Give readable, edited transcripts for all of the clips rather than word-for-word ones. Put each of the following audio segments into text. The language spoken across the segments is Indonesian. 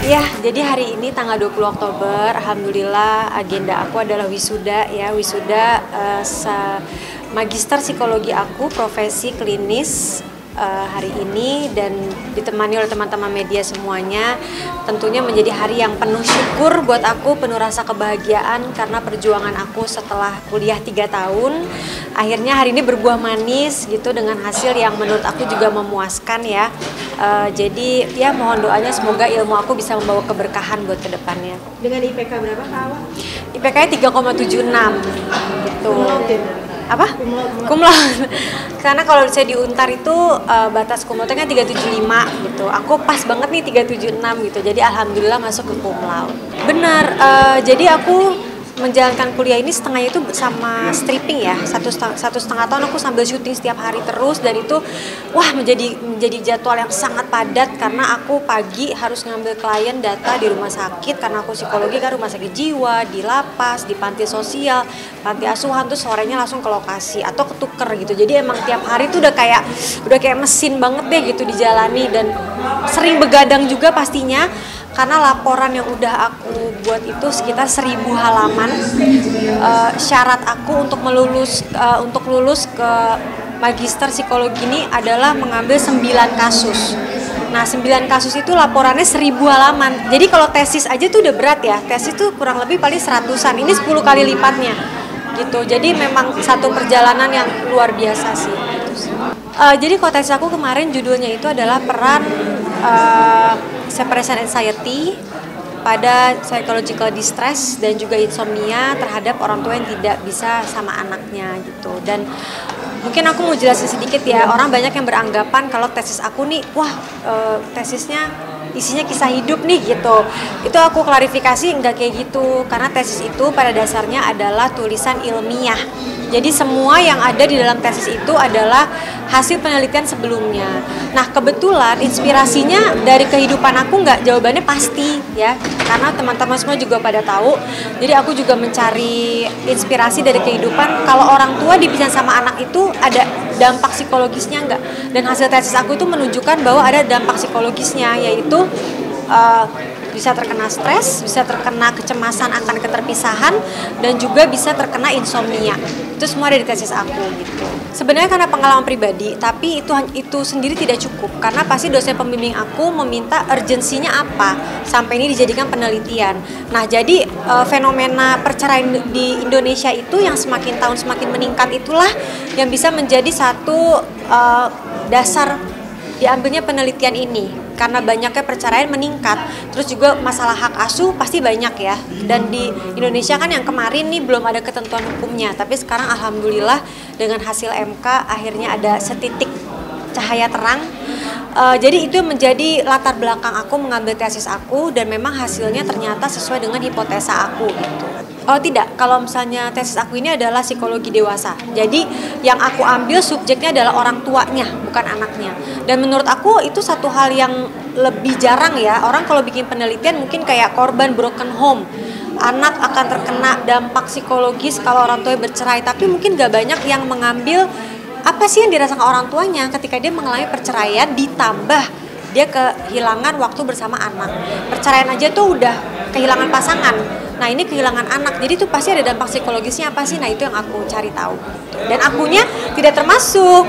Ya, jadi hari ini tanggal 20 Oktober, alhamdulillah agenda aku adalah wisuda ya, wisuda magister psikologi aku, profesi klinis hari ini, dan ditemani oleh teman-teman media semuanya. Tentunya menjadi hari yang penuh syukur buat aku, penuh rasa kebahagiaan karena perjuangan aku setelah kuliah 3 tahun. Akhirnya hari ini berbuah manis gitu dengan hasil yang menurut aku juga memuaskan ya. Jadi ya mohon doanya semoga ilmu aku bisa membawa keberkahan buat kedepannya. Dengan IPK berapa Kak Awa? IPK-nya 3,76 gitu. Apa? Cum laude. Karena kalau saya di Untar itu batas cum laude kan 375 gitu. Aku pas banget nih 376 gitu. Jadi alhamdulillah masuk ke cum laude. Benar. Jadi aku menjalankan kuliah ini setengahnya itu sama stripping ya, satu setengah tahun aku sambil syuting setiap hari terus, dan itu wah menjadi jadwal yang sangat padat karena aku pagi harus ngambil klien data di rumah sakit karena aku psikologi kan, rumah sakit jiwa, di lapas, di panti sosial, panti asuhan, tuh sorenya langsung ke lokasi atau ketuker gitu. Jadi emang tiap hari tuh udah kayak mesin banget deh gitu dijalani, dan sering begadang juga pastinya karena laporan yang udah aku buat itu sekitar 1000 halaman. Syarat aku untuk lulus ke magister psikologi ini adalah mengambil 9 kasus. Nah, 9 kasus itu laporannya 1000 halaman. Jadi kalau tesis aja tuh udah berat ya. Tesis tuh kurang lebih paling 100-an. Ini 10 kali lipatnya. Gitu. Jadi memang satu perjalanan yang luar biasa sih. Jadi kalau tesis aku kemarin judulnya itu adalah peran separation anxiety pada psychological distress dan juga insomnia terhadap orang tua yang tidak bisa sama anaknya gitu. Dan mungkin aku mau jelasin sedikit ya, orang banyak yang beranggapan kalau tesis aku nih, wah tesisnya isinya kisah hidup nih gitu. Itu aku klarifikasi enggak kayak gitu, karena tesis itu pada dasarnya adalah tulisan ilmiah. Jadi semua yang ada di dalam tesis itu adalah hasil penelitian sebelumnya. Nah, kebetulan inspirasinya dari kehidupan aku nggak, jawabannya pasti ya, karena teman-teman semua juga pada tahu. Jadi aku juga mencari inspirasi dari kehidupan. Kalau orang tua dipisah sama anak itu ada dampak psikologisnya nggak? Dan hasil tesis aku itu menunjukkan bahwa ada dampak psikologisnya, yaitu bisa terkena stres, bisa terkena kecemasan akan keterpisahan, dan juga bisa terkena insomnia. Itu semua ada di tesis aku gitu. Sebenarnya karena pengalaman pribadi, tapi itu sendiri tidak cukup, karena pasti dosen pembimbing aku meminta urgensinya apa sampai ini dijadikan penelitian. Nah, jadi fenomena perceraian di Indonesia itu yang semakin tahun semakin meningkat, itulah yang bisa menjadi satu dasar diambilnya penelitian ini. Karena banyaknya perceraian meningkat, terus juga masalah hak asuh pasti banyak ya. Dan di Indonesia kan yang kemarin nih belum ada ketentuan hukumnya, tapi sekarang alhamdulillah dengan hasil MK akhirnya ada setitik cahaya terang. Jadi itu menjadi latar belakang aku mengambil tesis aku, dan memang hasilnya ternyata sesuai dengan hipotesa aku gitu. Oh tidak, kalau misalnya tesis aku ini adalah psikologi dewasa. Jadi yang aku ambil subjeknya adalah orang tuanya, bukan anaknya. Dan menurut aku itu satu hal yang lebih jarang ya. Orang kalau bikin penelitian mungkin kayak korban broken home, anak akan terkena dampak psikologis kalau orang tuanya bercerai. Tapi mungkin gak banyak yang mengambil apa sih yang dirasakan orang tuanya ketika dia mengalami perceraian, ditambah dia kehilangan waktu bersama anak. Perceraian aja tuh udah kehilangan pasangan. Nah, ini kehilangan anak, jadi tuh pasti ada dampak psikologisnya apa sih? Nah, itu yang aku cari tahu. Dan akunya tidak termasuk,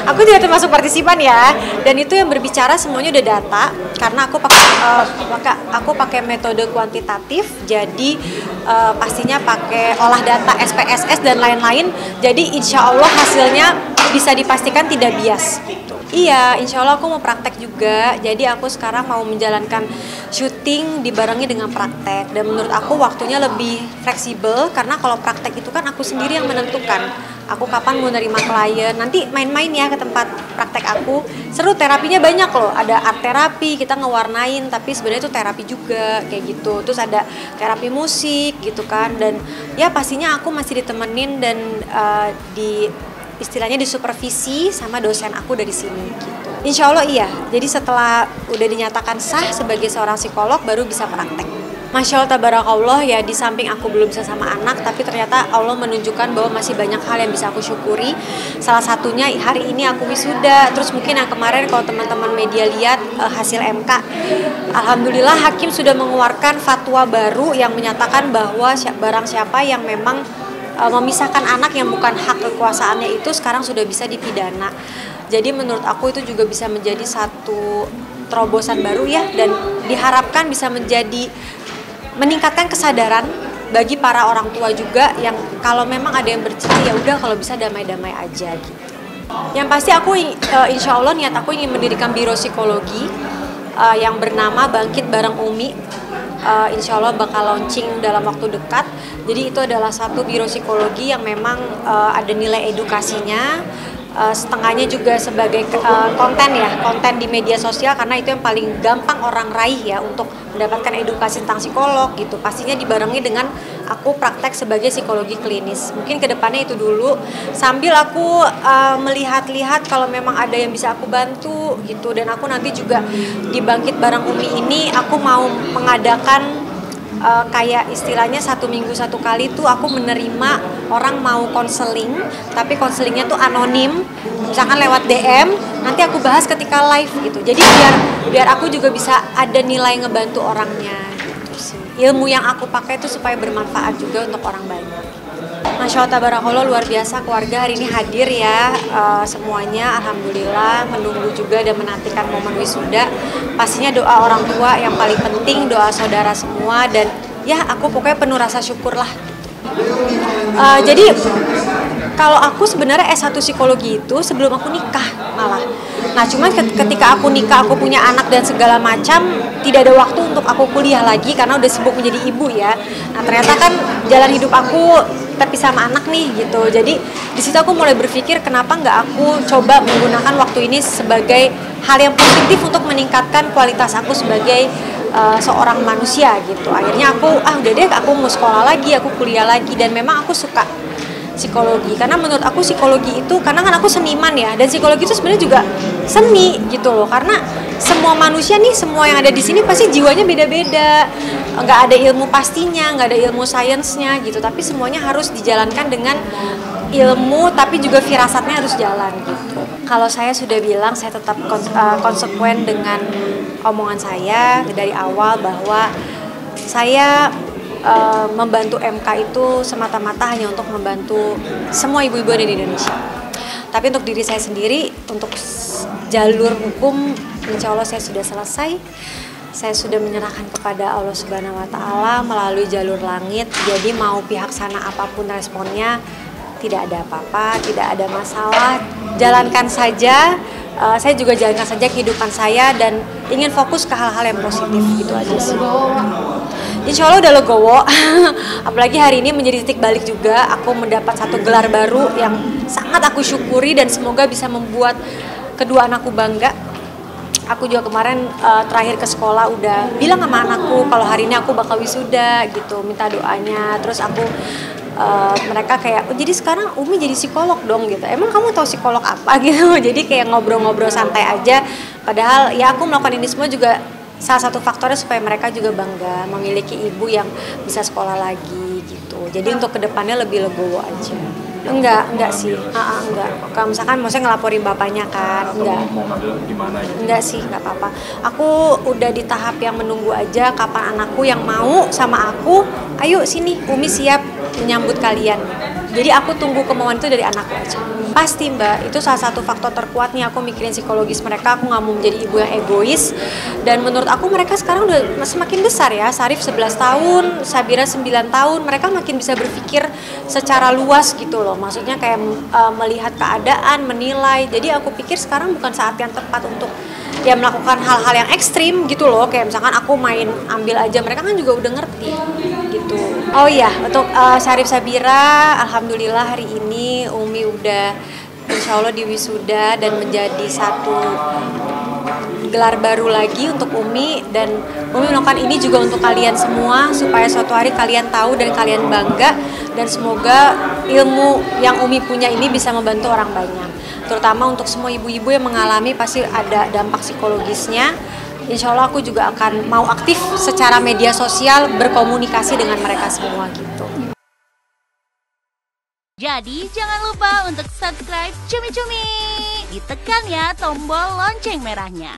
aku tidak termasuk partisipan ya. Dan itu yang berbicara semuanya udah data, karena aku pakai metode kuantitatif, jadi pastinya pakai olah data SPSS dan lain-lain. Jadi insya Allah hasilnya bisa dipastikan tidak bias. Iya, insya Allah aku mau praktek juga. Jadi aku sekarang mau menjalankan syuting dibarengi dengan praktek. Dan menurut aku waktunya lebih fleksibel, karena kalau praktek itu kan aku sendiri yang menentukan aku kapan mau nerima klien. Nanti main-main ya ke tempat praktek aku. Seru, terapinya banyak loh. Ada art terapi, kita ngewarnain, tapi sebenarnya itu terapi juga kayak gitu. Terus ada terapi musik gitu kan. Dan ya pastinya aku masih ditemenin dan istilahnya disupervisi sama dosen aku dari sini gitu. Insya Allah iya. Jadi setelah udah dinyatakan sah sebagai seorang psikolog baru bisa praktek. Masya Allah tabarakallah ya, di samping aku belum bisa sama anak, tapi ternyata Allah menunjukkan bahwa masih banyak hal yang bisa aku syukuri. Salah satunya hari ini aku wisuda. Terus mungkin yang kemarin kalau teman-teman media lihat hasil MK, alhamdulillah hakim sudah mengeluarkan fatwa baru yang menyatakan bahwa barang siapa yang memang memisahkan anak yang bukan hak kekuasaannya itu sekarang sudah bisa dipidana. Jadi menurut aku itu juga bisa menjadi satu terobosan baru ya, dan diharapkan bisa meningkatkan kesadaran bagi para orang tua juga yang kalau memang ada yang bercerai ya udah kalau bisa damai-damai aja gitu. Yang pasti aku insya Allah niat aku ingin mendirikan biro psikologi yang bernama Bangkit Bareng Umi. Insya Allah bakal launching dalam waktu dekat. Jadi itu adalah satu biro psikologi yang memang ada nilai edukasinya. Setengahnya juga sebagai konten di media sosial, karena itu yang paling gampang orang raih ya untuk mendapatkan edukasi tentang psikolog gitu. Pastinya dibarengi dengan aku praktek sebagai psikologi klinis. Mungkin kedepannya itu dulu, sambil aku melihat-lihat kalau memang ada yang bisa aku bantu gitu. Dan aku nanti juga di Bangkit Bareng Umi ini aku mau mengadakan kayak istilahnya 1 minggu 1 kali tuh aku menerima orang mau konseling, tapi konselingnya tuh anonim, misalkan lewat DM, nanti aku bahas ketika live gitu. Jadi biar aku juga bisa ada nilai ngebantu orangnya gitu sih. Ilmu yang aku pakai itu supaya bermanfaat juga untuk orang banyak. Masya Allah tabarakallah, luar biasa keluarga hari ini hadir ya, semuanya alhamdulillah menunggu juga dan menantikan momen wisuda. Pastinya doa orang tua yang paling penting, doa saudara semua, dan ya aku pokoknya penuh rasa syukur lah. Jadi kalau aku sebenarnya S1 psikologi itu sebelum aku nikah malah. Nah cuman ketika aku nikah, aku punya anak dan segala macam, tidak ada waktu untuk aku kuliah lagi karena udah sibuk menjadi ibu ya. Nah ternyata kan jalan hidup aku terpisah sama anak nih gitu. Jadi di situ aku mulai berpikir kenapa nggak aku coba menggunakan waktu ini sebagai hal yang positif untuk meningkatkan kualitas aku sebagai seorang manusia gitu. Akhirnya aku udah deh, aku mau sekolah lagi, aku kuliah lagi, dan memang aku suka psikologi karena menurut aku psikologi itu, karena kan aku seniman ya, dan psikologi itu sebenarnya juga seni gitu loh, karena semua manusia nih, semua yang ada di sini pasti jiwanya beda-beda, nggak ada ilmu pastinya, nggak ada ilmu sainsnya gitu, tapi semuanya harus dijalankan dengan ilmu, tapi juga firasatnya harus jalan gitu. Kalau saya sudah bilang, saya tetap konsekuen dengan omongan saya dari awal bahwa saya membantu MK itu semata-mata hanya untuk membantu semua ibu-ibu di Indonesia. Tapi untuk diri saya sendiri, untuk jalur hukum, insya Allah saya sudah selesai. Saya sudah menyerahkan kepada Allah Subhanahu Wa Taala melalui jalur langit. Jadi mau pihak sana apapun responnya, tidak ada apa-apa, tidak ada masalah. Jalankan saja. Saya juga jalankan saja kehidupan saya dan ingin fokus ke hal-hal yang positif gitu aja sih. Insya Allah udah legowo. Apalagi hari ini menjadi titik balik juga. Aku mendapat satu gelar baru yang sangat aku syukuri dan semoga bisa membuat kedua anakku bangga. Aku juga kemarin terakhir ke sekolah udah bilang sama anakku kalau hari ini aku bakal wisuda gitu, minta doanya. Terus aku mereka kayak, oh jadi sekarang Umi jadi psikolog dong gitu. Emang kamu tahu psikolog apa gitu? Jadi kayak ngobrol-ngobrol santai aja. Padahal ya aku melakukan ini semua juga salah satu faktornya supaya mereka juga bangga memiliki ibu yang bisa sekolah lagi gitu. Jadi untuk kedepannya lebih legowo aja. Enggak sih, enggak. Kalau misalkan maksudnya ngelaporin bapaknya kan, enggak sih, enggak apa-apa. Aku udah di tahap yang menunggu aja kapan anakku yang mau sama aku, ayo sini, Umi siap menyambut kalian. Jadi aku tunggu kemauan itu dari anakku aja. Pasti Mbak, itu salah satu faktor terkuat nih aku mikirin psikologis mereka. Aku gak mau menjadi ibu yang egois. Dan menurut aku mereka sekarang udah semakin besar ya. Sarif 11 tahun, Sabira 9 tahun. Mereka makin bisa berpikir secara luas gitu loh. Maksudnya kayak melihat keadaan, menilai. Jadi aku pikir sekarang bukan saat yang tepat untuk ya melakukan hal-hal yang ekstrim gitu loh. Kayak misalkan aku main ambil aja, mereka kan juga udah ngerti gitu. Oh iya, untuk Sarif Sabira, alhamdulillah hari ini Umi udah insya Allah diwisuda dan menjadi satu gelar baru lagi untuk Umi. Dan Umi melakukan ini juga untuk kalian semua supaya suatu hari kalian tahu dan kalian bangga, dan semoga ilmu yang Umi punya ini bisa membantu orang banyak, terutama untuk semua ibu-ibu yang mengalami pasti ada dampak psikologisnya. insya Allah aku juga akan mau aktif secara media sosial berkomunikasi dengan mereka semua gitu. Jadi jangan lupa untuk subscribe Cumi Cumi. Ditekan ya tombol lonceng merahnya.